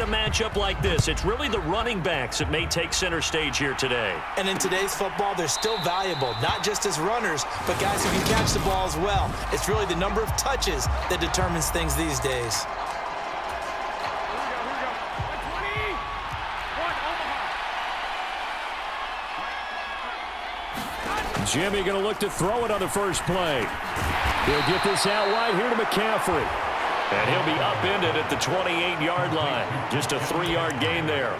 matchup like this, it's really the running backs that may take center stage here today. And in today's football, they're still valuable, not just as runners, but guys who can catch the ball as well. It's really the number of touches that determines things these days. Jimmy going to look to throw it on the first play. He'll get this out wide here to McCaffrey. And he'll be upended at the 28-yard line. Just a 3-yard gain there.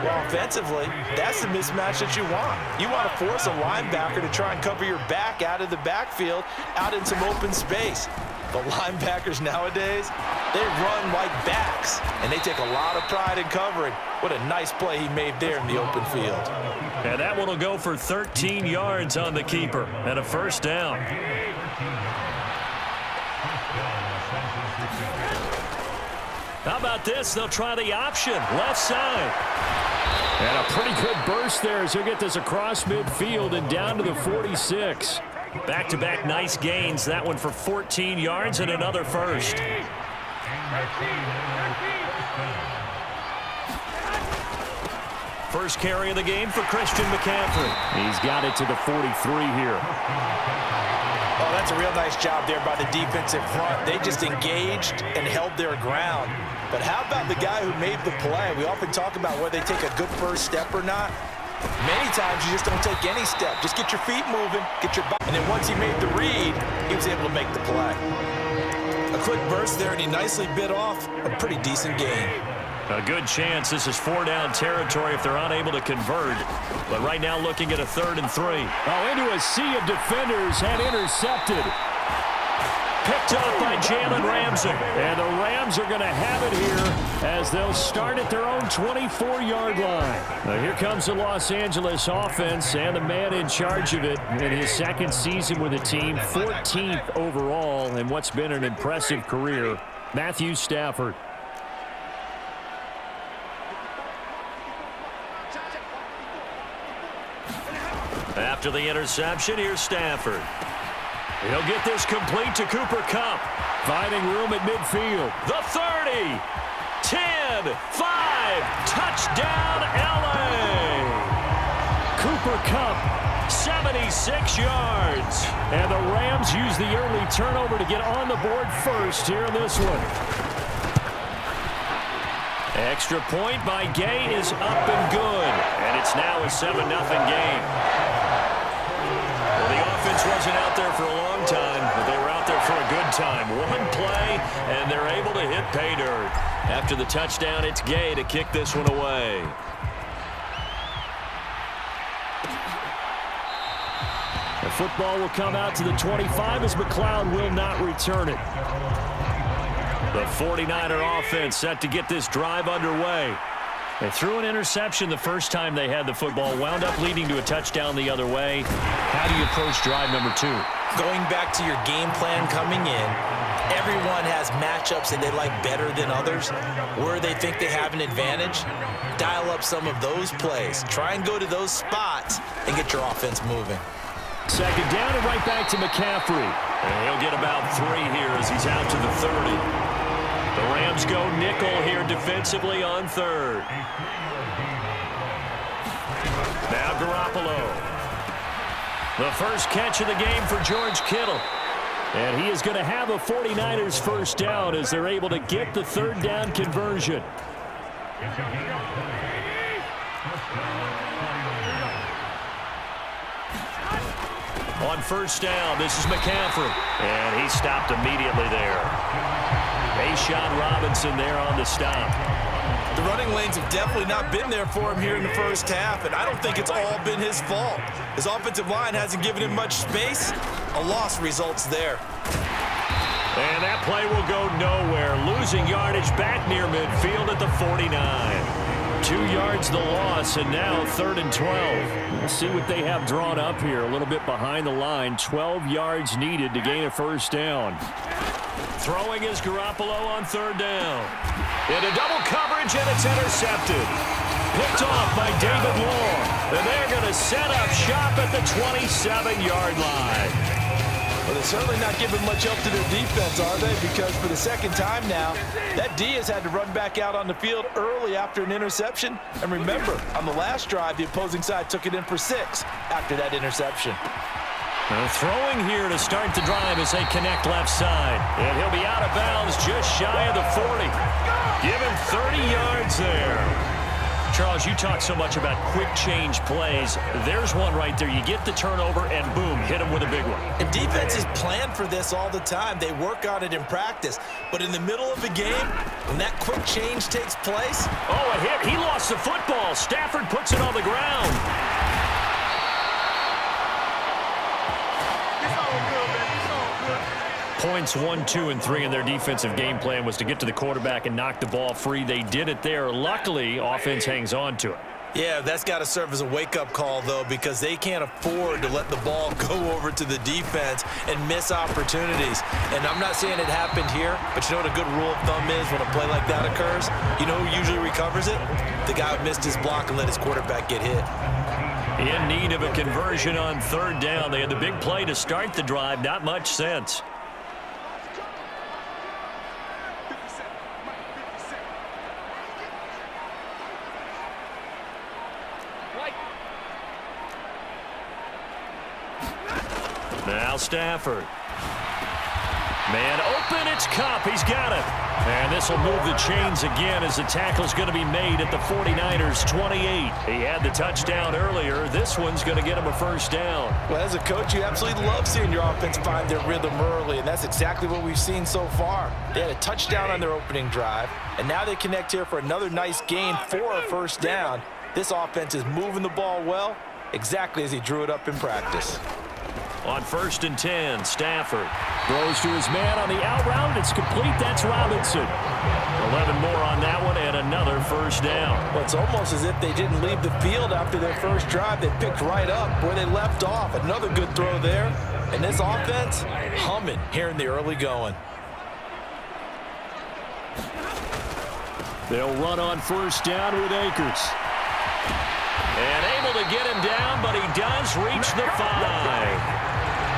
Well, offensively, that's the mismatch that you want. You want to force a linebacker to try and cover your back out of the backfield, out in some open space. The linebackers nowadays, they run like backs, and they take a lot of pride in covering. What a nice play he made there in the open field. And that one will go for 13 yards on the keeper and a first down. How about this? They'll try the option, left side. And a pretty good burst there as he'll get this across midfield and down to the 46. Back-to-back nice gains. That one for 14 yards and another first. First carry of the game for Christian McCaffrey. He's got it to the 43 here. Oh, that's a real nice job there by the defensive front. They just engaged and held their ground. But how about the guy who made the play? We often talk about whether they take a good first step or not. Many times you just don't take any step. Just get your feet moving, get your body. And then once he made the read, he was able to make the play. A quick burst there, and he nicely bit off a pretty decent gain. A good chance this is 4-down territory if they're unable to convert. But right now looking at a 3rd and 3. Oh, into a sea of defenders and intercepted. Picked up by Jalen Ramsey. And the Rams are going to have it here as they'll start at their own 24-yard line. Now here comes the Los Angeles offense and the man in charge of it in his second season with the team, 14th overall in what's been an impressive career, Matthew Stafford. After the interception, here's Stafford. He'll get this complete to Cooper Kupp. Finding room at midfield. The 30, 10, 5, touchdown LA. Cooper Kupp, 76 yards. And the Rams use the early turnover to get on the board first here in this one. Extra point by Gay is up and good. And it's now a 7-0 game. Well, the offense wasn't out there for a long time, but they were out there for a good time. One play, and they're able to hit pay dirt. After the touchdown, it's Gay to kick this one away. The football will come out to the 25 as McLeod will not return it. The 49er offense set to get this drive underway. They threw an interception the first time they had the football, wound up leading to a touchdown the other way. How do you approach drive number 2? Going back to your game plan coming in, everyone has matchups that they like better than others. Where they think they have an advantage, dial up some of those plays. Try and go to those spots and get your offense moving. Second down and right back to McCaffrey. And he'll get about 3 here as he's out to the 30. The Rams go nickel here defensively on 3rd. Now Garoppolo. The first catch of the game for George Kittle. And he is going to have a 49ers first down as they're able to get the 3rd down conversion. On first down, this is McCaffrey. And he stopped immediately there. A'Shawn Robinson there on the stop. The running lanes have definitely not been there for him here in the first half, and I don't think it's all been his fault. His offensive line hasn't given him much space. A loss results there. And that play will go nowhere. Losing yardage back near midfield at the 49. 2 yards the loss, and now 3rd and 12. We'll see what they have drawn up here. A little bit behind the line. 12 yards needed to gain a first down. Throwing is Garoppolo on 3rd down. Into double coverage, and it's intercepted. Picked off by David Long. And they're going to set up shop at the 27-yard line. Well, they're certainly not giving much help to their defense, are they? Because for the second time now, that D has had to run back out on the field early after an interception. And remember, on the last drive, the opposing side took it in for 6 after that interception. Throwing here to start the drive as they connect left side. And he'll be out of bounds just shy of the 40. Given 30 yards there. Charles, you talk so much about quick change plays. There's one right there. You get the turnover and boom, hit him with a big one. And defenses plan for this all the time. They work on it in practice. But in the middle of the game, when that quick change takes place. Oh, a hit. He lost the football. Stafford puts it on the ground. Points 1, 2, and 3 in their defensive game plan was to get to the quarterback and knock the ball free. They did it there. Luckily, offense hangs on to it. Yeah, that's got to serve as a wake-up call, though, because they can't afford to let the ball go over to the defense and miss opportunities. And I'm not saying it happened here, but you know what a good rule of thumb is when a play like that occurs? You know who usually recovers it? The guy who missed his block and let his quarterback get hit. In need of a conversion on 3rd down. They had the big play to start the drive. Not much sense. Now Stafford. Man open, it's Kupp. He's got it. And this will move the chains again as the tackle's going to be made at the 49ers 28. He had the touchdown earlier. This one's going to get him a 1st down. Well, as a coach, you absolutely love seeing your offense find their rhythm early, and that's exactly what we've seen so far. They had a touchdown on their opening drive, and now they connect here for another nice gain for a 1st down. This offense is moving the ball well, exactly as he drew it up in practice. On 1st and 10, Stafford throws to his man on the out route. It's complete. That's Robinson. 11 more on that one and another 1st down. Well, it's almost as if they didn't leave the field after their first drive. They picked right up where they left off. Another good throw there. And this offense, humming here in the early going. They'll run on 1st down with Akers. And able to get him down, but he does reach the 5.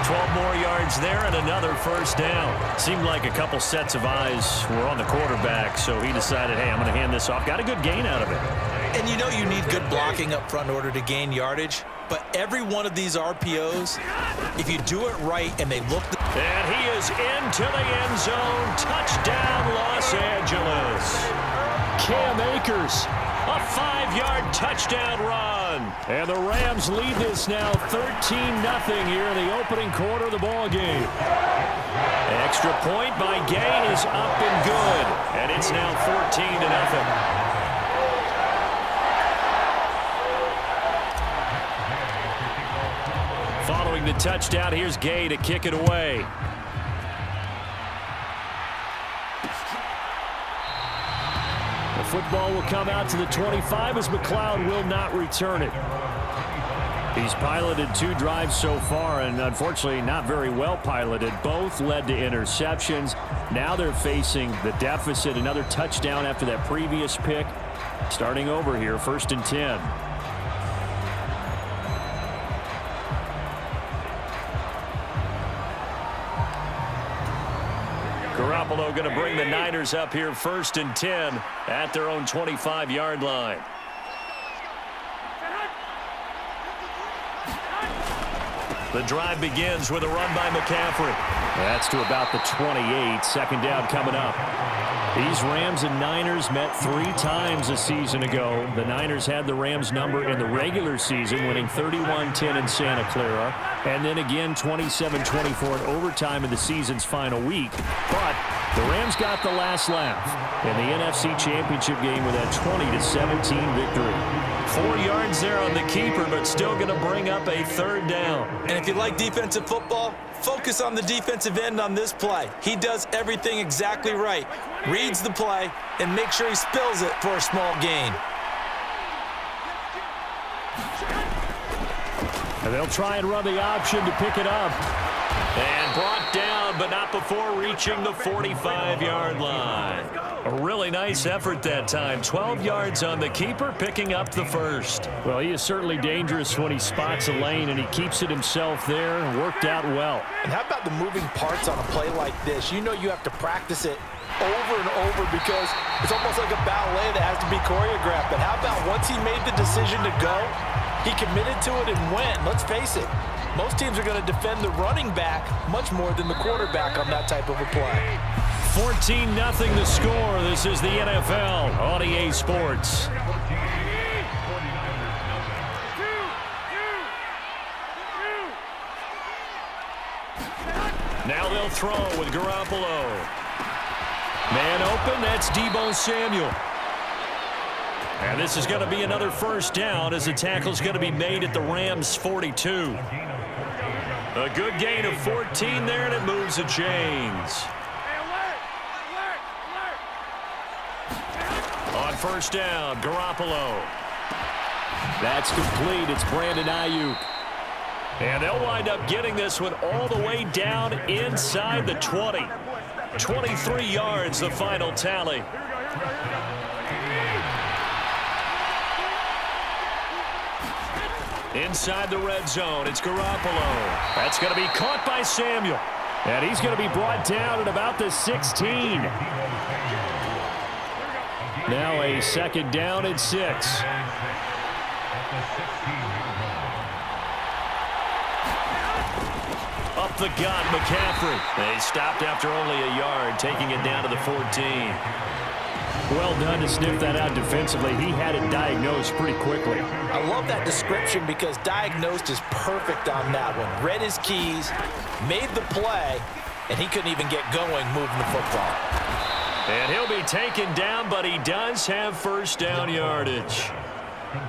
12 more yards there and another 1st down. Seemed like a couple sets of eyes were on the quarterback, so he decided, hey, I'm going to hand this off. Got a good gain out of it. And you know you need good blocking up front in order to gain yardage, but every one of these RPOs, if you do it right and they look... And he is into the end zone. Touchdown, Los Angeles. Cam Akers. A 5-yard touchdown run. And the Rams lead this now 13-0 here in the opening quarter of the ball game. Extra point by Gay is up and good. And it's now 14-0. Following the touchdown, here's Gay to kick it away. The football will come out to the 25 as McLeod will not return it. He's piloted 2 drives so far, and unfortunately not very well piloted. Both led to interceptions. Now they're facing the deficit. Another touchdown after that previous pick. Starting over here, 1st and 10. Garoppolo going to bring the Niners up here 1st and 10 at their own 25-yard line. The drive begins with a run by McCaffrey. That's to about the 28. 2nd down coming up. These Rams and Niners met 3 times a season ago. The Niners had the Rams number in the regular season, winning 31-10 in Santa Clara, and then again 27-24 in overtime in the season's final week. But the Rams got the last laugh in the NFC Championship game with that 20-17 victory. 4 yards there on the keeper, but still going to bring up a 3rd down. And if you like defensive football, focus on the defensive end on this play. He does everything exactly right. Reads the play and make sure he spills it for a small gain. And they'll try and run the option to pick it up. And brought down down, but not before reaching the 45-yard line. A really nice effort that time. 12 yards on the keeper, picking up the first. Well, he is certainly dangerous when he spots a lane, and he keeps it himself there and worked out well. And how about the moving parts on a play like this? You know you have to practice it over and over because it's almost like a ballet that has to be choreographed. But how about once he made the decision to go, he committed to it and went. Let's face it, most teams are going to defend the running back much more than the quarterback on that type of a play. 14-0 the score. This is the NFL on EA Sports. Now they'll throw with Garoppolo. Man open, that's Deebo Samuel. And this is going to be another first down as the tackle's going to be made at the Rams' 42. A good gain of 14 there, and it moves the chains. On first down, Garoppolo. That's complete. It's Brandon Ayuk. And they'll wind up getting this one all the way down inside the 20. 23 yards, the final tally. Inside the red zone, it's Garoppolo. That's going to be caught by Samuel. And he's going to be brought down at about the 16. Now a second down and 6. Up the gut, McCaffrey. They stopped after only a yard, taking it down to the 14. Well done to sniff that out defensively. He had it diagnosed pretty quickly. I love that description because diagnosed is perfect on that one. Read his keys, made the play, and he couldn't even get going moving the football. And he'll be taken down, but he does have first down yardage.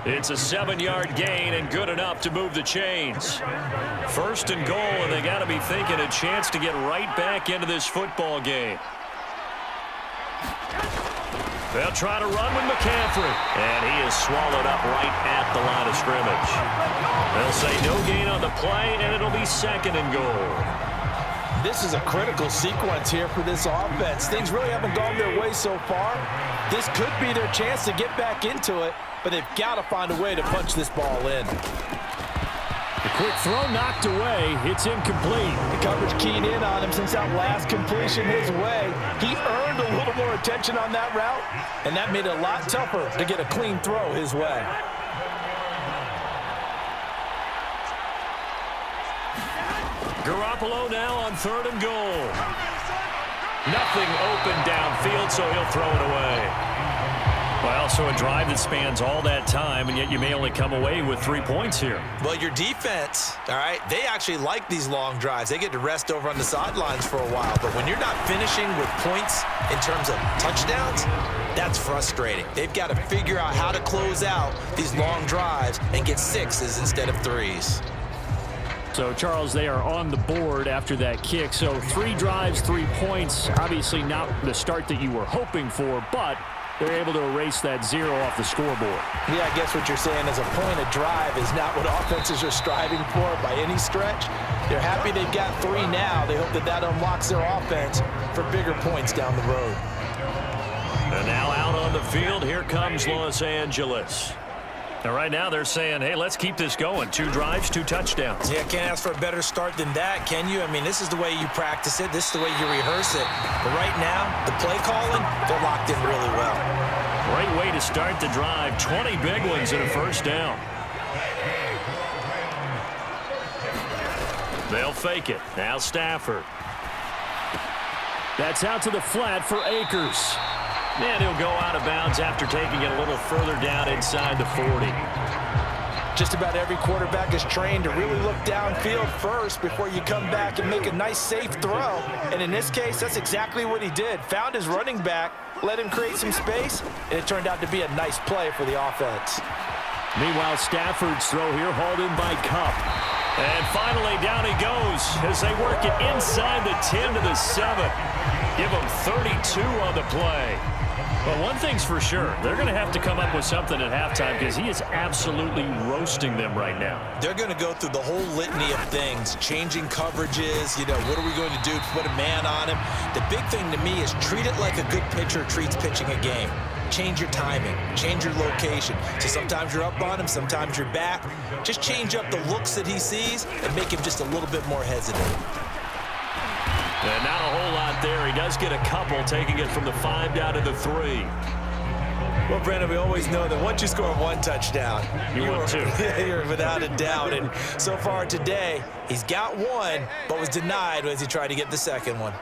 It's a 7-yard gain and good enough to move the chains. First and goal, and they got to be thinking a chance to get right back into this football game. They'll try to run with McCaffrey, and he is swallowed up right at the line of scrimmage. They'll say no gain on the play, and it'll be second and goal. This is a critical sequence here for this offense. Things really haven't gone their way so far. This could be their chance to get back into it, but they've got to find a way to punch this ball in. The quick throw knocked away. It's incomplete. The coverage keyed in on him since that last completion his way. He earned a little more attention on that route, and that made it a lot tougher to get a clean throw his way. Garoppolo now on third and goal. Nothing open downfield, so he'll throw it away. Well, so a drive that spans all that time, and yet you may only come away with 3 points here. Well, your defense, all right, they actually like these long drives. They get to rest over on the sidelines for a while. But when you're not finishing with points in terms of touchdowns, that's frustrating. They've got to figure out how to close out these long drives and get 6s instead of 3s. So, Charles, they are on the board after that kick. So 3 drives, 3 points. Obviously not the start that you were hoping for, but they're able to erase that 0 off the scoreboard. Yeah, I guess what you're saying is a point of drive is not what offenses are striving for by any stretch. They're happy they've got 3 now. They hope that that unlocks their offense for bigger points down the road. And now out on the field, here comes Los Angeles. And right now they're saying, hey, let's keep this going. 2 drives, 2 touchdowns. Yeah, can't ask for a better start than that, can you? I mean, this is the way you practice it. This is the way you rehearse it. But right now, the play calling, they're locked in really well. Great way to start the drive. 20 big ones and a first down. They'll fake it. Now Stafford. That's out to the flat for Akers. And he'll go out of bounds after taking it a little further down inside the 40. Just about every quarterback is trained to really look downfield first before you come back and make a nice, safe throw. And in this case, that's exactly what he did. Found his running back, let him create some space, and it turned out to be a nice play for the offense. Meanwhile, Stafford's throw here hauled in by Kupp. And finally, down he goes as they work it inside the 10 to the 7. Give him 32 on the play. Well, one thing's for sure. They're going to have to come up with something at halftime because he is absolutely roasting them right now. They're going to go through the whole litany of things, changing coverages, what are we going to do to put a man on him? The big thing to me is treat it like a good pitcher treats pitching a game. Change your timing, change your location. So sometimes you're up on him, sometimes you're back. Just change up the looks that he sees and make him just a little bit more hesitant. And not a whole lot there. He does get a couple, taking it from the 5 down to the 3. Well, Brandon, we always know that once you score one touchdown, want two. You're without a doubt. And so far today, he's got one, but was denied as he tried to get the second one.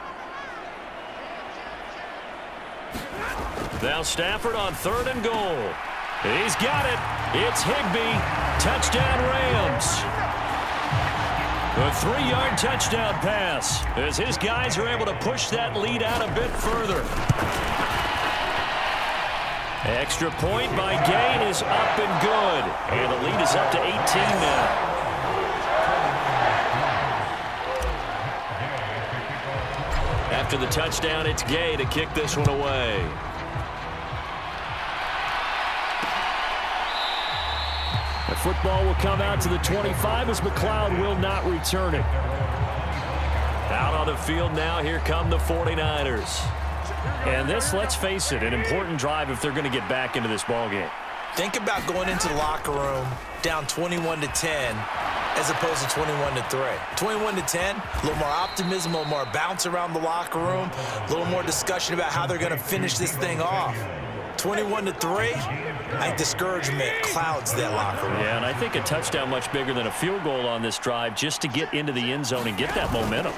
Now Stafford on 3rd and goal. He's got it. It's Higbee. Touchdown Rams. A 3-yard touchdown pass as his guys are able to push that lead out a bit further. Extra point by Gay is up and good. And the lead is up to 18 now. After the touchdown, it's Gay to kick this one away. The football will come out to the 25 as McLeod will not return it. Out on the field now, here come the 49ers. And this, let's face it, an important drive if they're going to get back into this ballgame. Think about going into the locker room down 21-10 as opposed to 21-3. 21-10, a little more optimism, a little more bounce around the locker room, a little more discussion about how they're going to finish this thing off. 21-3, I think discouragement clouds that locker room. Yeah, and I think a touchdown much bigger than a field goal on this drive just to get into the end zone and get that momentum.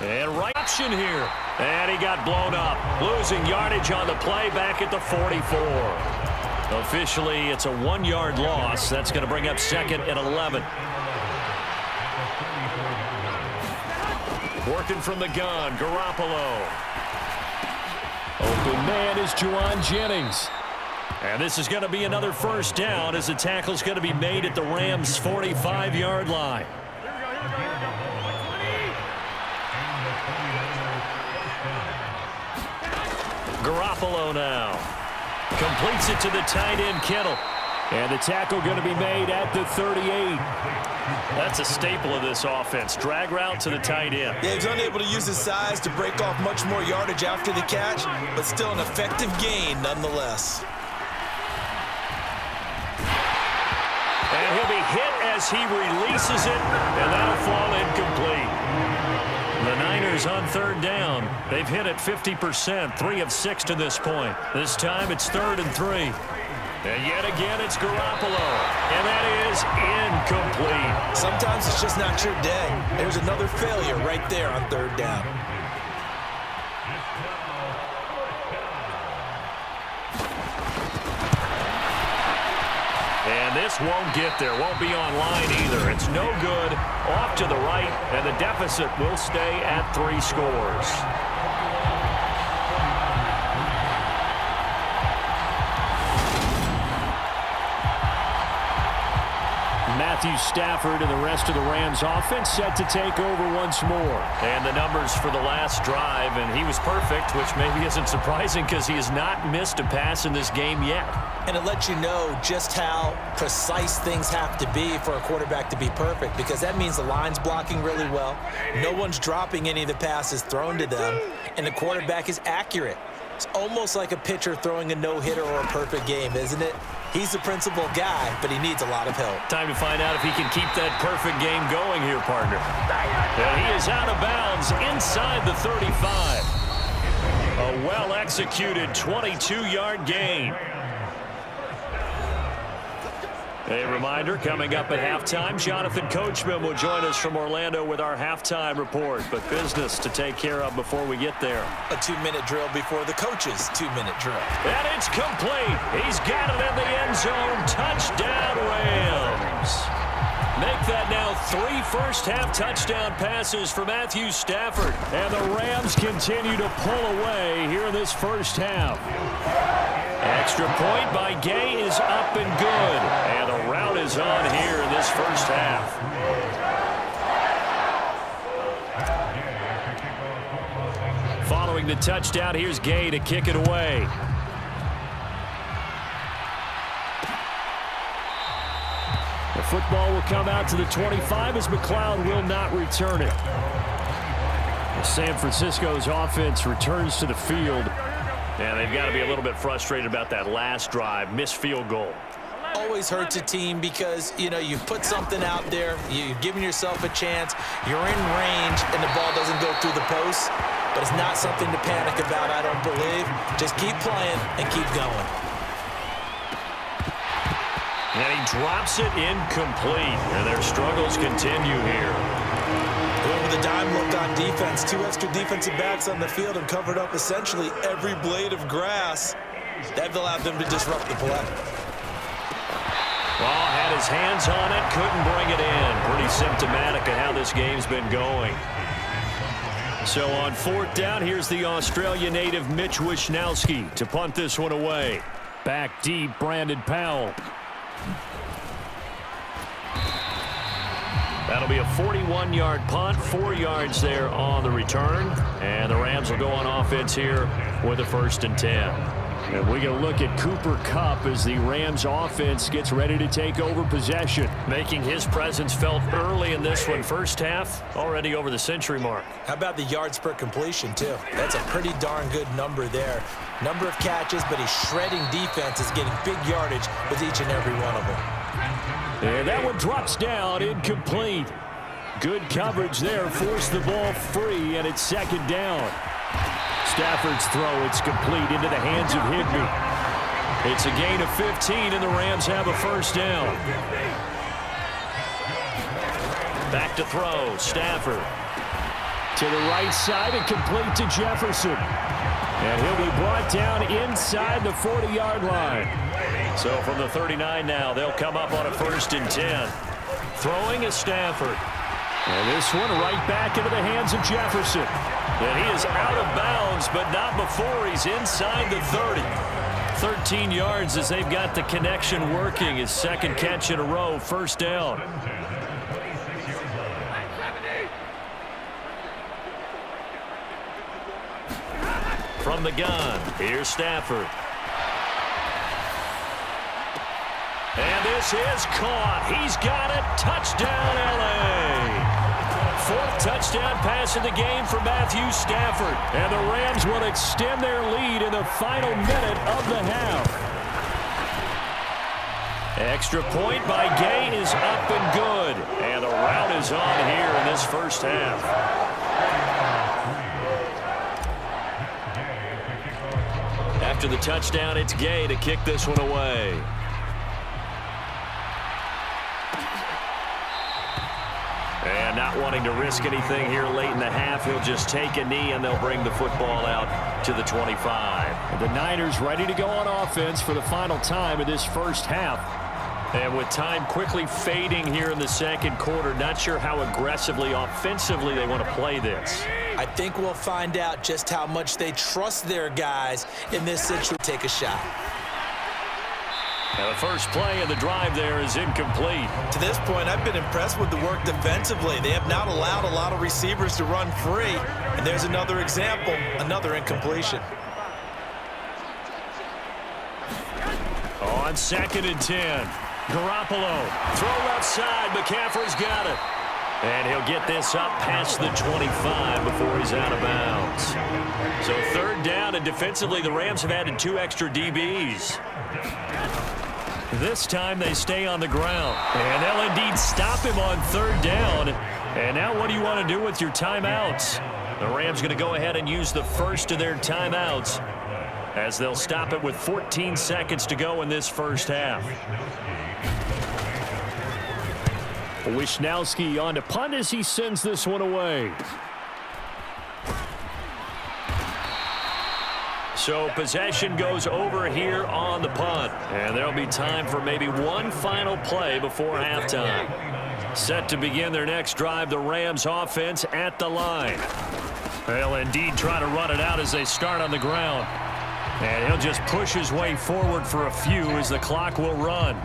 And right option here. And he got blown up. Losing yardage on the play back at the 44. Officially, it's a 1-yard loss. That's going to bring up 2nd and 11. Working from the gun, Garoppolo. Open man is Juwan Jennings. And this is going to be another first down as the tackle's going to be made at the Rams' 45-yard line. Garoppolo now. Completes it to the tight end, Kittle. And the tackle going to be made at the 38. That's a staple of this offense. Drag route to the tight end. Yeah, he's unable to use his size to break off much more yardage after the catch, but still an effective gain nonetheless. And he'll be hit as he releases it, and that'll fall incomplete. The Niners on 3rd down. They've hit it 50%, 3 of 6 to this point. This time it's 3rd and 3. And yet again, it's Garoppolo. And that is incomplete. Sometimes it's just not your day. There's another failure right there on 3rd down. And this won't get there. Won't be online either. It's no good. Off to the right, and the deficit will stay at 3 scores. Matthew Stafford and the rest of the Rams offense set to take over once more. And the numbers for the last drive, and he was perfect, which maybe isn't surprising because he has not missed a pass in this game yet. And it lets you know just how precise things have to be for a quarterback to be perfect, because that means the line's blocking really well, no one's dropping any of the passes thrown to them, and the quarterback is accurate. It's almost like a pitcher throwing a no-hitter or a perfect game, isn't it? He's the principal guy, but he needs a lot of help. Time to find out if he can keep that perfect game going here, partner. And he is out of bounds inside the 35. A well-executed 22-yard gain. A reminder, coming up at halftime, Jonathan Coachman will join us from Orlando with our halftime report. But business to take care of before we get there. A 2-minute drill before the coach's 2-minute drill. And it's complete. He's got it in the end zone. Touchdown, Rams. Make that now 3 first-half touchdown passes for Matthew Stafford. And the Rams continue to pull away here in this first half. Extra point by Gay is up and good. And a rout is on here in this first half. Following the touchdown, here's Gay to kick it away. football will come out to the 25 as McLeod will not return it. San Francisco's offense returns to the field. And they've got to be a little bit frustrated about that last drive, missed field goal. Always hurts a team because, you know, you put something out there, you're giving yourself a chance, you're in range, and the ball doesn't go through the post. But it's not something to panic about, I don't believe. Just keep playing and keep going. And he drops it incomplete. And their struggles continue here. With a dime look on defense, 2 extra defensive backs on the field and covered up essentially every blade of grass. That allowed them to disrupt the play. Well, had his hands on it, couldn't bring it in. Pretty symptomatic of how this game's been going. So on 4th down, here's the Australia native Mitch Wishnowsky to punt this one away. Back deep, Brandon Powell. That'll be a 41-yard punt, 4 yards there on the return. And the Rams will go on offense here with a 1st and 10. And we get a look at Cooper Kupp as the Rams offense gets ready to take over possession. Making his presence felt early in this one. First half, already over the century mark. How about the yards per completion, too? That's a pretty darn good number there. Number of catches, but he's shredding defenses, getting big yardage with each and every one of them. And that one drops down, incomplete. Good coverage there, forced the ball free, and it's 2nd down. Stafford's throw, it's complete into the hands of Higbee. It's a gain of 15, and the Rams have a 1st down. Back to throw, Stafford. To the right side and complete to Jefferson. And he'll be brought down inside the 40-yard line. So from the 39 now, they'll come up on a 1st and 10. Throwing is Stafford. And this one right back into the hands of Jefferson. And he is out of bounds, but not before he's inside the 30. 13 yards as they've got the connection working. His 2nd catch in a row, 1st down. From the gun, here's Stafford. And this is caught. He's got it. Touchdown, L.A. 4th touchdown pass of the game for Matthew Stafford. And the Rams will extend their lead in the final minute of the half. Extra point by Gay is up and good. And the rout is on here in this 1st half. After the touchdown, it's Gay to kick this one away. And not wanting to risk anything here late in the half, he'll just take a knee and they'll bring the football out to the 25. The Niners ready to go on offense for the final time of this 1st half. And with time quickly fading here in the 2nd quarter, not sure how aggressively, offensively they want to play this. I think we'll find out just how much they trust their guys in this situation. Take a shot. Now the first play of the drive there is incomplete. To this point, I've been impressed with the work defensively. They have not allowed a lot of receivers to run free. And there's another example, another incompletion. On 2nd and 10. Garoppolo. Throw left side. McCaffrey's got it. And he'll get this up past the 25 before he's out of bounds. So 3rd down, and defensively the Rams have added 2 extra DBs. This time they stay on the ground. And they'll indeed stop him on 3rd down. And now what do you want to do with your timeouts? The Rams going to go ahead and use the first of their timeouts as they'll stop it with 14 seconds to go in this 1st half. Wishnowsky on to punt as he sends this one away. So possession goes over here on the punt. And there'll be time for maybe one final play before halftime. Set to begin their next drive, the Rams offense at the line. They'll indeed try to run it out as they start on the ground. And he'll just push his way forward for a few as the clock will run.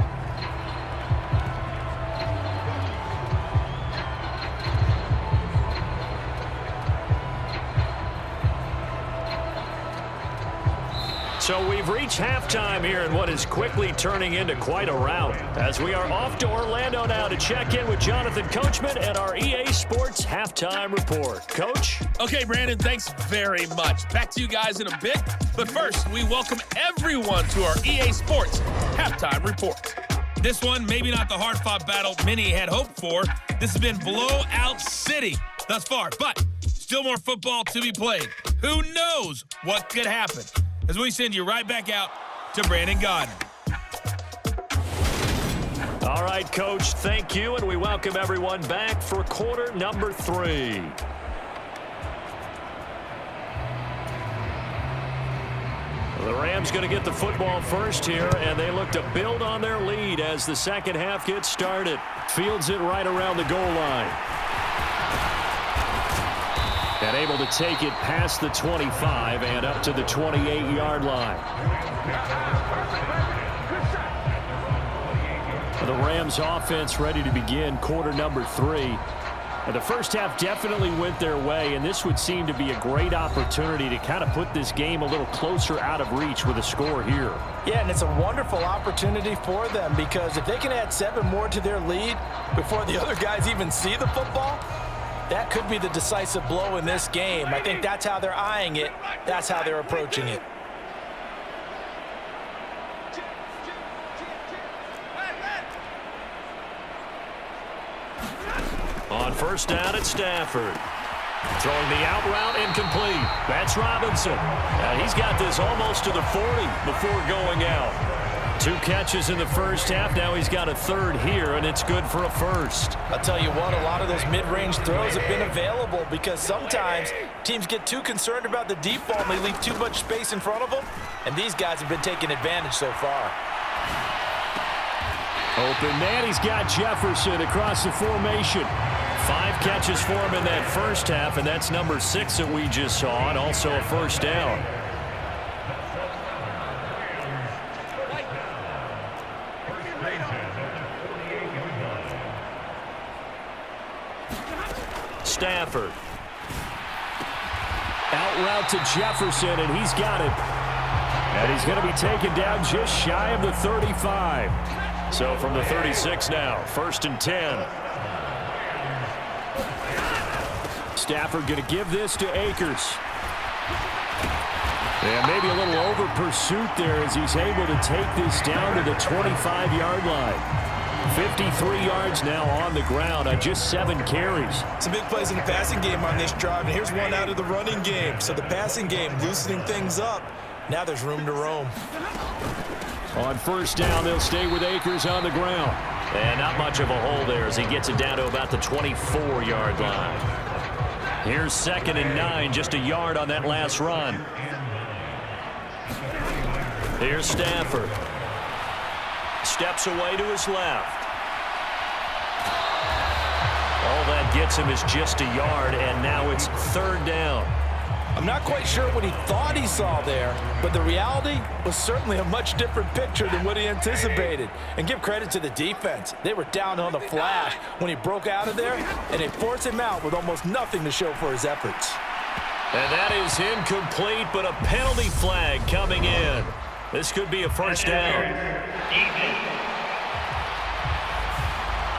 So we've reached halftime here in what is quickly turning into quite a rout, as we are off to Orlando now to check in with Jonathan Coachman and our EA Sports Halftime Report. Coach? Okay, Brandon, thanks very much. Back to you guys in a bit. But first, we welcome everyone to our EA Sports Halftime Report. This one, maybe not the hard-fought battle many had hoped for. This has been blowout city thus far, but still more football to be played. Who knows what could happen? As we send you right back out to Brandon Gaudin. All right, Coach, thank you, and we welcome everyone back for quarter number 3. The Rams going to get the football first here, and they look to build on their lead as the second half gets started. Fields it right around the goal line. And able to take it past the 25 and up to the 28-yard line. The Rams offense ready to begin quarter number 3. And the first half definitely went their way, and this would seem to be a great opportunity to kind of put this game a little closer out of reach with a score here. Yeah, and it's a wonderful opportunity for them, because if they can add 7 more to their lead before the other guys even see the football, that could be the decisive blow in this game. I think that's how they're eyeing it. That's how they're approaching it. On first down at Stafford. Throwing the out route incomplete. That's Robinson. He's got this almost to the 40 before going out. 2 catches in the first half. Now he's got a third here, and it's good for a first. I'll tell you what, a lot of those mid-range throws have been available, because sometimes teams get too concerned about the deep ball and they leave too much space in front of them, and these guys have been taking advantage so far. Open man, he's got Jefferson across the formation. 5 catches for him in that first half, and that's number 6 that we just saw, and also a first down. Stafford. Out route to Jefferson, and he's got it. And he's going to be taken down just shy of the 35. So from the 36 now, 1st and 10. Stafford going to give this to Akers. And maybe a little over pursuit there as he's able to take this down to the 25-yard line. 53 yards now on the ground on just 7 carries. Some big plays in the passing game on this drive, and here's one out of the running game. So the passing game loosening things up. Now there's room to roam. On first down, they'll stay with Akers on the ground. And not much of a hole there as he gets it down to about the 24-yard line. Here's 2nd and 9, just a yard on that last run. Here's Stafford. Steps away to his left. All that gets him is just a yard, and now it's 3rd down. I'm not quite sure what he thought he saw there, but the reality was certainly a much different picture than what he anticipated. And give credit to the defense. They were down on the flash when he broke out of there, and they forced him out with almost nothing to show for his efforts. And that is incomplete, but a penalty flag coming in. This could be a first down.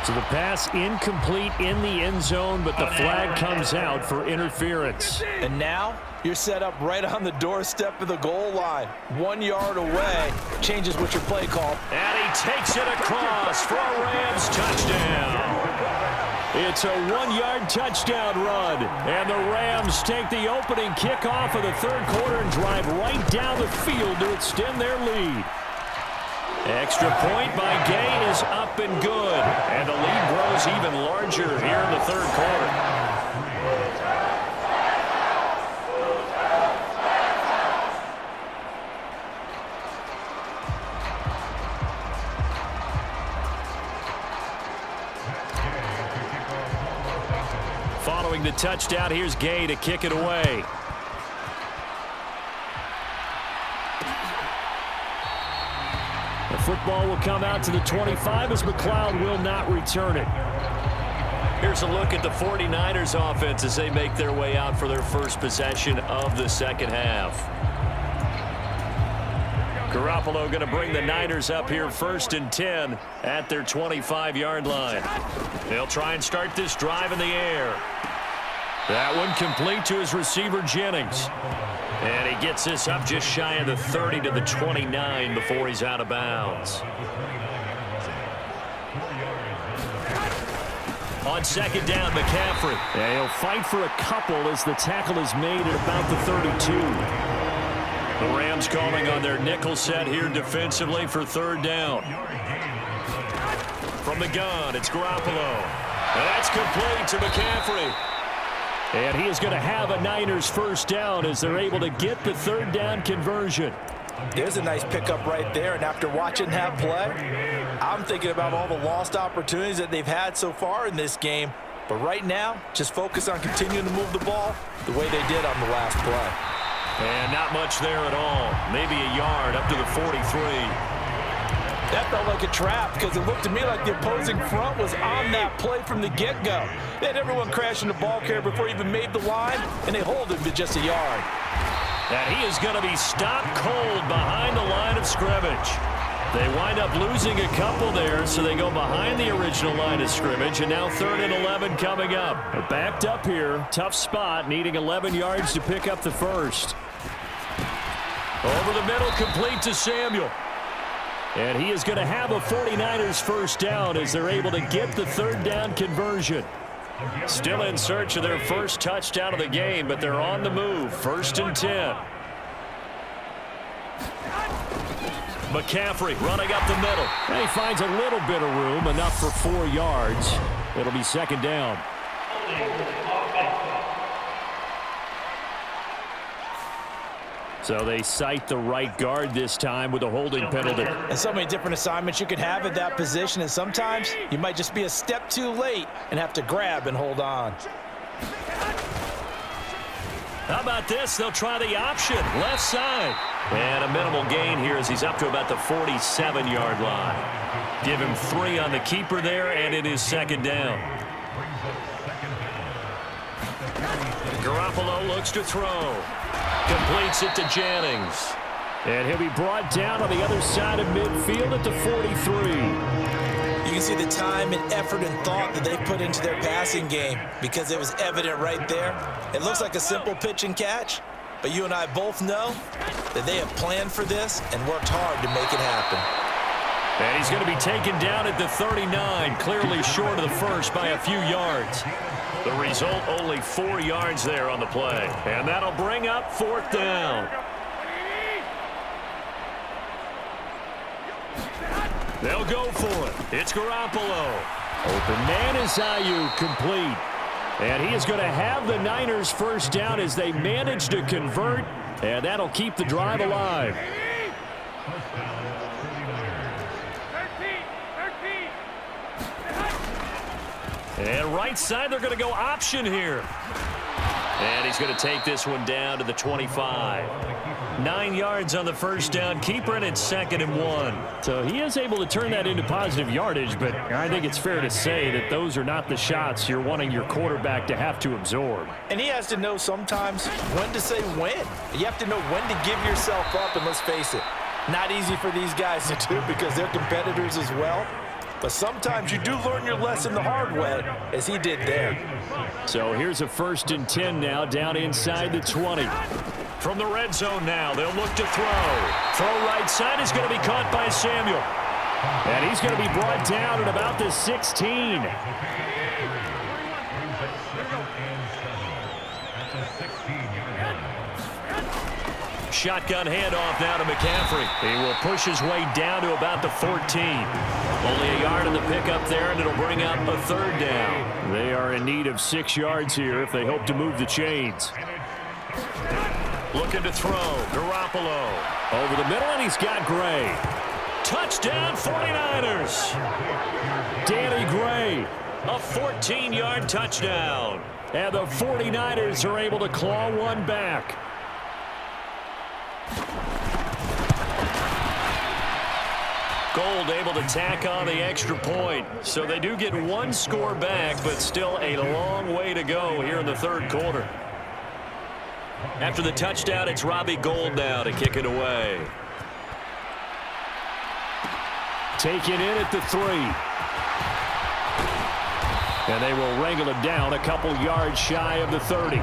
So the pass incomplete in the end zone, but the flag comes out for interference. And now you're set up right on the doorstep of the goal line. 1 yard away. Changes what your play call. And he takes it across for a Rams touchdown. It's a 1-yard touchdown run. And the Rams take the opening kickoff of the 3rd quarter and drive right down the field to extend their lead. Extra point by Gay is up and good. And the lead grows even larger here in the 3rd quarter. Following the touchdown, here's Gay to kick it away. The football will come out to the 25 as McLeod will not return it. Here's a look at the 49ers offense as they make their way out for their first possession of the second half. Garoppolo going to bring the Niners up here 1st and 10 at their 25-yard line. They'll try and start this drive in the air. That one complete to his receiver, Jennings. And he gets this up just shy of the 30 to the 29 before he's out of bounds. On 2nd down, McCaffrey. Yeah, he'll fight for a couple as the tackle is made at about the 32. The Rams calling on their nickel set here defensively for 3rd down. From the gun, it's Garoppolo. And that's complete to McCaffrey. And he is going to have a Niners 1st down as they're able to get the 3rd down conversion. There's a nice pickup right there, and after watching that play, I'm thinking about all the lost opportunities that they've had so far in this game. But right now, just focus on continuing to move the ball the way they did on the last play. And not much there at all. Maybe a yard up to the 43. That felt like a trap because it looked to me like the opposing front was on that play from the get-go. They had everyone crashing the ball carrier before he even made the line, and they hold him to just a yard. And he is going to be stopped cold behind the line of scrimmage. They wind up losing a couple there, so they go behind the original line of scrimmage, and now 3rd and 11 coming up. They're backed up here. Tough spot, needing 11 yards to pick up the 1st. Over the middle, complete to Samuel. And he is going to have a 49ers 1st down as they're able to get the 3rd down conversion. Still in search of their first touchdown of the game, but they're on the move. 1st and 10. McCaffrey running up the middle. And he finds a little bit of room, enough for 4 yards. It'll be 2nd down. So they cite the right guard this time with a holding penalty. And so many different assignments you could have at that position, and sometimes you might just be a step too late and have to grab and hold on. How about this? They'll try the option, left side. And a minimal gain here as he's up to about the 47-yard line. Give him 3 on the keeper there, and it is 2nd down. Garoppolo looks to throw. Completes it to Jennings. And he'll be brought down on the other side of midfield at the 43. You can see the time and effort and thought that they put into their passing game because it was evident right there. It looks like a simple pitch and catch, but you and I both know that they have planned for this and worked hard to make it happen. And he's going to be taken down at the 39, clearly short of the first by a few yards. The result, only 4 yards there on the play. And that'll bring up 4th down. They'll go for it. It's Garoppolo. Open man is Ayuk, complete. And he is going to have the Niners 1st down as they manage to convert. And that'll keep the drive alive. And right side, they're going to go option here. And he's going to take this one down to the 25. 9 yards on the 1st down. Keeper, and it's 2nd and 1. So he is able to turn that into positive yardage, but I think it's fair to say that those are not the shots you're wanting your quarterback to have to absorb. And he has to know sometimes when to say when. You have to know when to give yourself up, and let's face it, not easy for these guys to do because they're competitors as well. But sometimes you do learn your lesson the hard way, as he did there. So here's a 1st and 10 now, down inside the 20. From the red zone now, they'll look to throw. Throw right side is going to be caught by Samuel. And he's going to be brought down at about the 16. Shotgun handoff now to McCaffrey. He will push his way down to about the 14. Only a yard on the pickup there, and it'll bring up a 3rd down. They are in need of 6 yards here if they hope to move the chains. Looking to throw. Garoppolo. Over the middle, and he's got Gray. Touchdown, 49ers. Danny Gray. A 14-yard touchdown. And the 49ers are able to claw one back. Gold able to tack on the extra point. So they do get 1 score back, but still a long way to go here in the 3rd quarter. After the touchdown, it's Robbie Gould now to kick it away. Taken in at the 3. And they will wrangle it down a couple yards shy of the 30.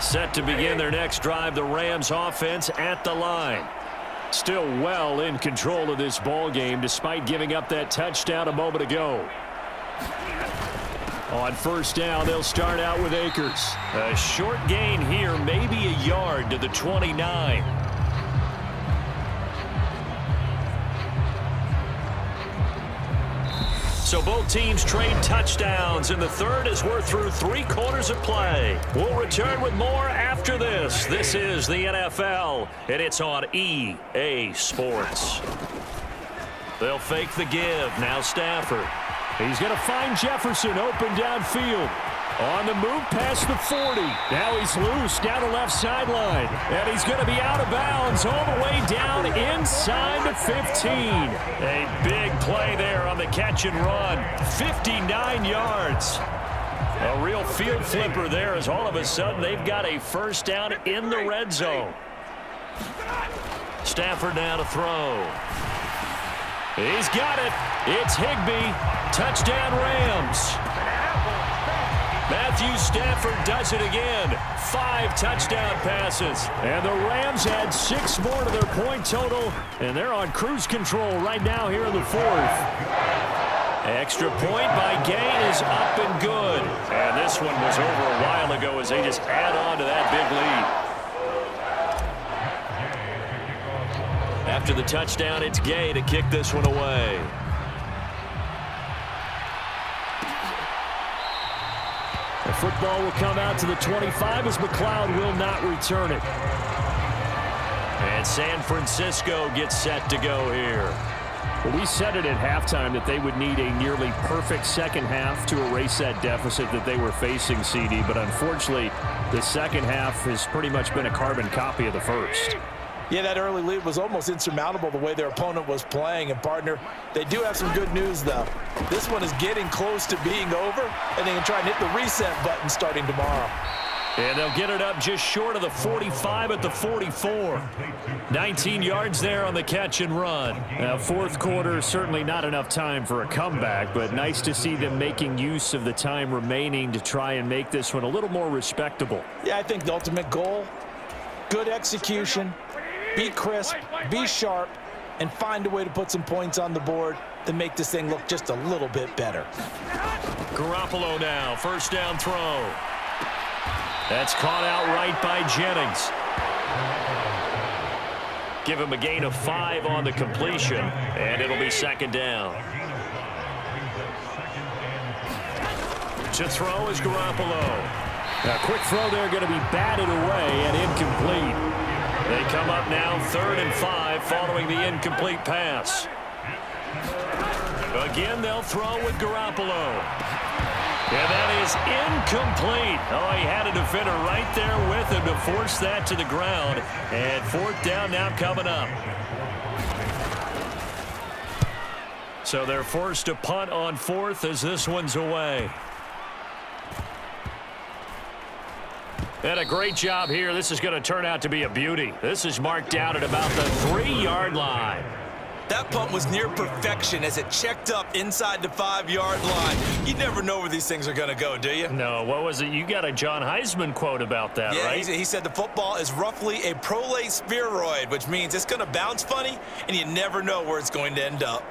Set to begin their next drive, the Rams offense at the line. Still well in control of this ball game despite giving up that touchdown a moment ago. On first down, they'll start out with Akers. A short gain here, maybe a yard to the 29. So both teams trade touchdowns in the third as we're through 3 quarters of play. We'll return with more after this. This is the NFL, and it's on EA Sports. They'll fake the give. Now Stafford. He's going to find Jefferson open downfield. On the move past the 40. Now he's loose down the left sideline. And he's going to be out of bounds all the way down inside the 15. A big play there on the catch and run. 59 yards. A real field flipper there as all of a sudden they've got a first down in the red zone. Stafford now to throw. He's got it. It's Higbee. Touchdown Rams. Matthew Stafford does it again. 5 touchdown passes. And the Rams had 6 more to their point total. And they're on cruise control right now here in the 4th. Extra point by Gay is up and good. And this one was over a while ago as they just add on to that big lead. After the touchdown, it's Gay to kick this one away. The football will come out to the 25 as McLeod will not return it. And San Francisco gets set to go here. Well, we said it at halftime that they would need a nearly perfect second half to erase that deficit that they were facing, CD. But unfortunately, the second half has pretty much been a carbon copy of the first. Yeah, that early lead was almost insurmountable the way their opponent was playing. And, partner, they do have some good news, though. This one is getting close to being over, and they can try and hit the reset button starting tomorrow. And they'll get it up just short of the 45 at the 44. 19 yards there on the catch and run. Now, fourth quarter, certainly not enough time for a comeback, but nice to see them making use of the time remaining to try and make this one a little more respectable. Yeah, I think the ultimate goal, good execution, be crisp, be sharp, and find a way to put some points on the board to make this thing look just a little bit better. Garoppolo now, first down throw. That's caught out right by Jennings. Give him a gain of 5 on the completion, and it'll be second down. To throw is Garoppolo. A quick throw there going to be batted away and incomplete. They come up now 3rd and 5 following the incomplete pass. Again, they'll throw with Garoppolo. And that is incomplete. Oh, he had a defender right there with him to force that to the ground. And 4th down now coming up. So they're forced to punt on 4th as this one's away. And a great job here. This is going to turn out to be a beauty. This is marked out at about the 3-yard line. That punt was near perfection as it checked up inside the 5-yard line. You never know where these things are going to go, do you? No, what was it? You got a John Heisman quote about that, right? Yeah, he said the football is roughly a prolate spheroid, which means it's going to bounce funny, and you never know where it's going to end up.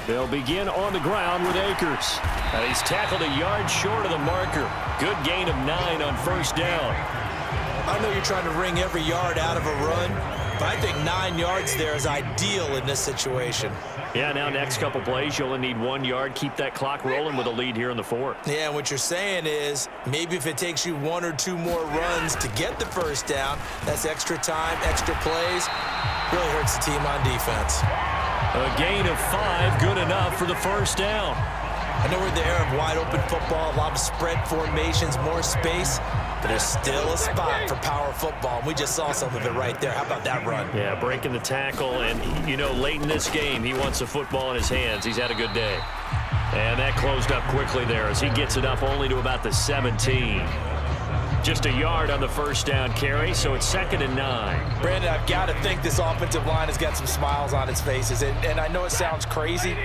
They'll begin on the ground with Akers. And he's tackled a yard short of the marker. Good gain of 9 on first down. I know you're trying to wring every yard out of a run, But I think 9 yards there is ideal in this situation. Yeah, now next couple plays, you only need 1 yard. Keep that clock rolling with a lead here in the fourth. Yeah, and what you're saying is maybe if it takes you 1 or 2 more runs to get the first down, that's extra time, extra plays. Really hurts the team on defense. A gain of 5, good enough for the first down. I know we're in the era of wide-open football, a lot of spread formations, more space, but there's still a spot for power football. We just saw some of it right there. How about that run? Yeah, breaking the tackle, and, you know, late in this game, he wants the football in his hands. He's had a good day. And that closed up quickly there as he gets it up only to about the 17. Just a yard on the first down carry, so it's 2nd and 9. Brandon, I've got to think this offensive line has got some smiles on its faces. And I know it sounds crazy,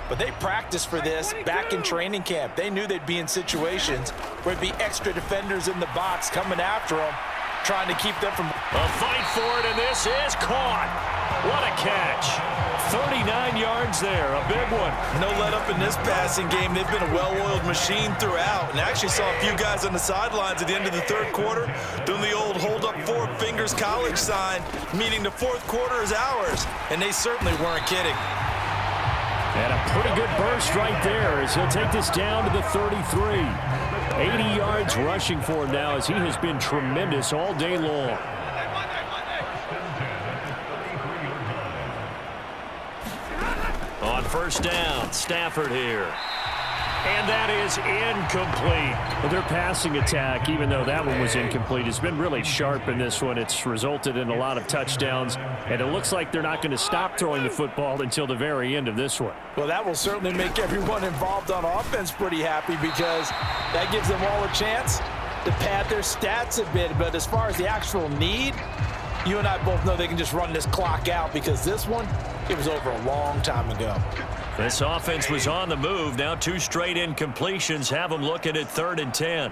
but they practiced for this back in training camp. They knew they'd be in situations where there'd be extra defenders in the box coming after them, trying to keep them from... A fight for it, and this is caught. What a catch. 39 yards there, a big one. No let up in this passing game. They've been a well-oiled machine throughout. And I actually saw a few guys on the sidelines at the end of the third quarter doing the old hold up 4 fingers college sign, meaning the fourth quarter is ours. And they certainly weren't kidding. And a pretty good burst right there as he'll take this down to the 33. 80 yards rushing for him now as he has been tremendous all day long. On first down, Stafford here. And that is incomplete. But their passing attack, even though that one was incomplete, has been really sharp in this one. It's resulted in a lot of touchdowns, and it looks like they're not going to stop throwing the football until the very end of this one. Well, that will certainly make everyone involved on offense pretty happy because that gives them all a chance to pad their stats a bit. But as far as the actual need, you and I both know they can just run this clock out because this one, it was over a long time ago. This offense was on the move. Now 2 straight incompletions have them looking at 3rd and 10.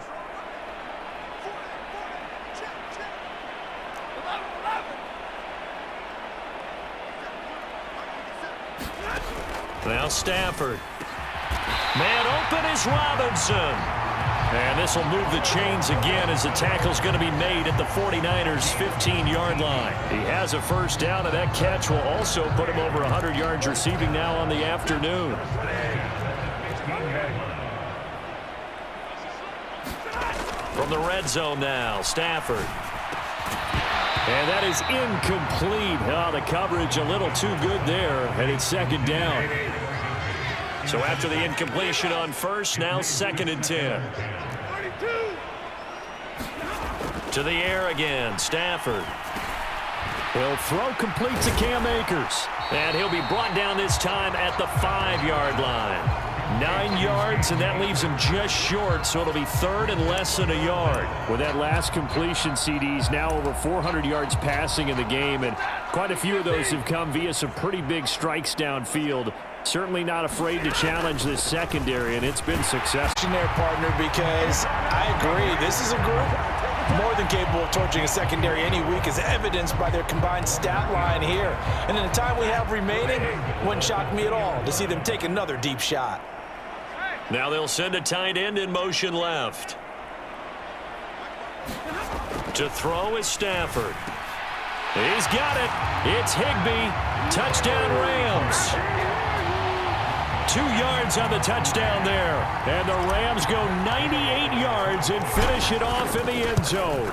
Now Stafford. Man open is Robinson. And this will move the chains again as the tackle's going to be made at the 49ers' 15-yard line. He has a first down, and that catch will also put him over 100 yards receiving now on the afternoon. From the red zone now, Stafford. And that is incomplete. Oh, the coverage a little too good there, and it's 2nd down. So after the incompletion on first, now 2nd and 10. To the air again, Stafford. He'll throw complete to Cam Akers. And he'll be brought down this time at the 5-yard line. 9 yards, and that leaves him just short, so it'll be 3rd and less than a yard. With that last completion, CD's now over 400 yards passing in the game, and quite a few of those have come via some pretty big strikes downfield. Certainly not afraid to challenge this secondary, and it's been successful. There, partner, because I agree. This is a group more than capable of torching a secondary any week, as evidenced by their combined stat line here. And in the time we have remaining, wouldn't shock me at all to see them take another deep shot. Now they'll send a tight end in motion left. To throw is Stafford. He's got it. It's Higbee. Touchdown Rams. 2 yards on the touchdown there. And the Rams go 98 yards and finish it off in the end zone.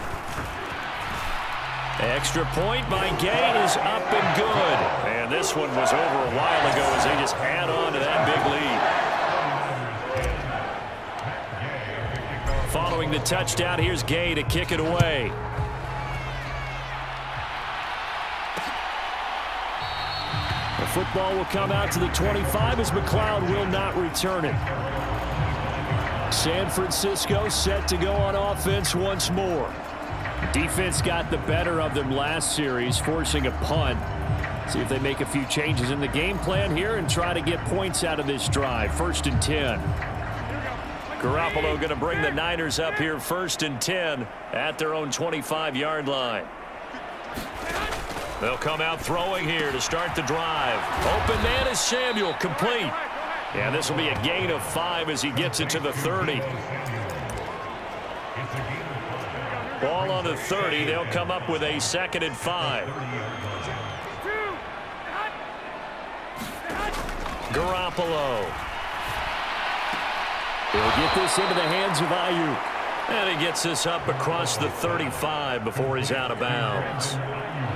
Extra point by Gay is up and good. And this one was over a while ago as they just add on to that big lead. Following the touchdown, here's Gay to kick it away. The football will come out to the 25 as McLeod will not return it. San Francisco set to go on offense once more. Defense got the better of them last series, forcing a punt. See if they make a few changes in the game plan here and try to get points out of this drive. 1st and 10. Garoppolo going to bring the Niners up here 1st and 10 at their own 25-yard line. They'll come out throwing here to start the drive. Open man is Samuel, complete. And this will be a gain of 5 as he gets it to the 30. Ball on the 30. They'll come up with a 2nd and 5. Garoppolo. He'll get this into the hands of Ayuk. And he gets this up across the 35 before he's out of bounds.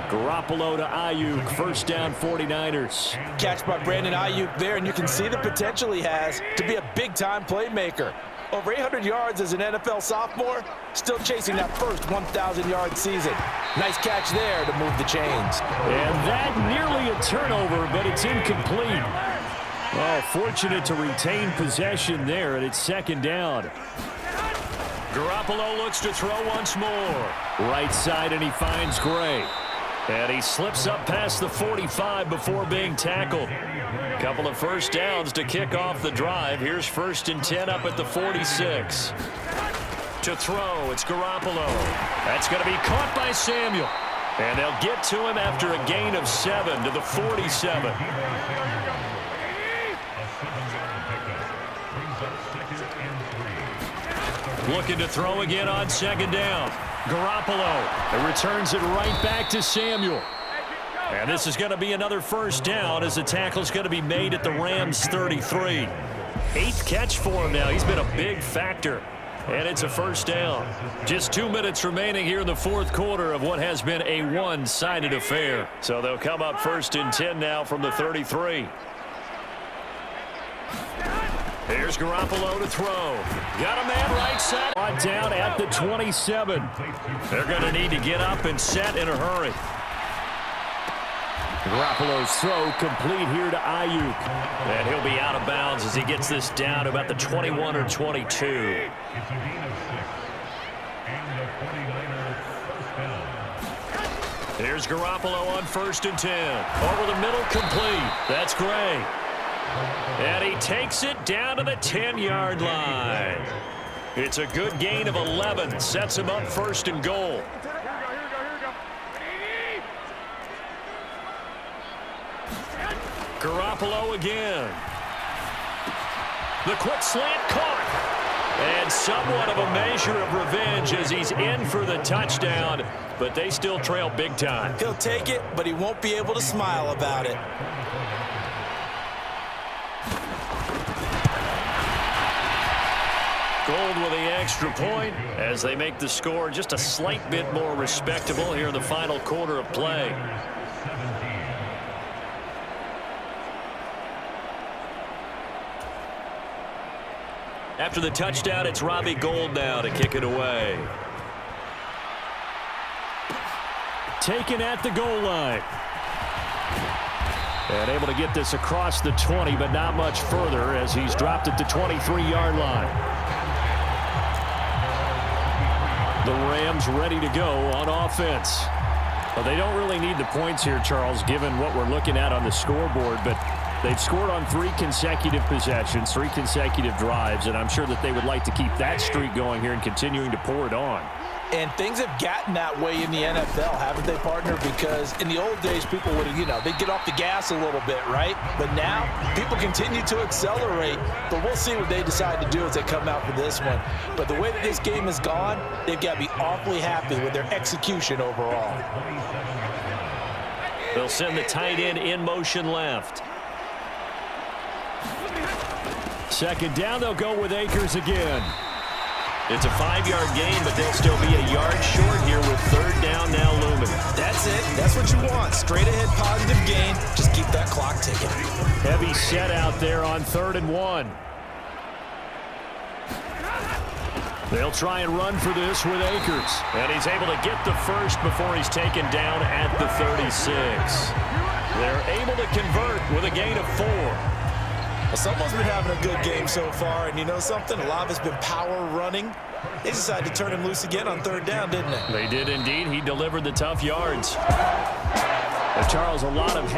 Garoppolo to Ayuk, first down 49ers. Catch by Brandon Ayuk there, and you can see the potential he has to be a big-time playmaker. Over 800 yards as an NFL sophomore, still chasing that first 1,000-yard season. Nice catch there to move the chains. And that nearly a turnover, but it's incomplete. Oh, fortunate to retain possession there, and it's 2nd down. Garoppolo looks to throw once more. Right side, and he finds Gray. And he slips up past the 45 before being tackled. Couple of first downs to kick off the drive. Here's 1st and 10 up at the 46. To throw, it's Garoppolo. That's going to be caught by Samuel. And they'll get to him after a gain of 7 to the 47. Looking to throw again on 2nd down. Garoppolo. It returns it right back to Samuel. And this is going to be another first down as the tackle's going to be made at the Rams 33. 8th catch for him now. He's been a big factor. And it's a first down. Just 2 minutes remaining here in the 4th quarter of what has been a one-sided affair. So they'll come up 1st and 10 now from the 33. Here's Garoppolo to throw. Got a man right side. Brought down at the 27. They're going to need to get up and set in a hurry. Garoppolo's throw complete here to Ayuk. And he'll be out of bounds as he gets this down to about the 21 or 22. Here's Garoppolo on 1st and 10. Over the middle, complete. That's Gray. And he takes it down to the 10-yard line. It's a good gain of 11. Sets him up 1st and goal. Garoppolo again. The quick slant caught. And somewhat of a measure of revenge as he's in for the touchdown, but they still trail big time. He'll take it, but he won't be able to smile about it. Gold with the extra point as they make the score just a slight bit more respectable here in the final quarter of play. After the touchdown, it's Robbie Gould now to kick it away. Taken at the goal line. And able to get this across the 20, but not much further as he's dropped at the 23-yard line. The Rams ready to go on offense. Well, they don't really need the points here, Charles, given what we're looking at on the scoreboard, but they've scored on 3 consecutive possessions, 3 consecutive drives, and I'm sure that they would like to keep that streak going here and continuing to pour it on. And things have gotten that way in the NFL, haven't they, partner? Because in the old days, people would, they'd get off the gas a little bit, right? But now, people continue to accelerate. But we'll see what they decide to do as they come out for this one. But the way that this game has gone, they've got to be awfully happy with their execution overall. They'll send the tight end in motion left. 2nd down, they'll go with Akers again. It's a 5-yard gain, but they'll still be a yard short here with 3rd down now looming. That's it. That's what you want. Straight ahead positive gain. Just keep that clock ticking. Heavy set out there on 3rd and 1. They'll try and run for this with Akers. And he's able to get the first before he's taken down at the 36. They're able to convert with a gain of 4. Well, someone's been having a good game so far, and you know something? A lot of it's been power running. They decided to turn him loose again on 3rd down, didn't they? They did indeed. He delivered the tough yards. Charles, a lot of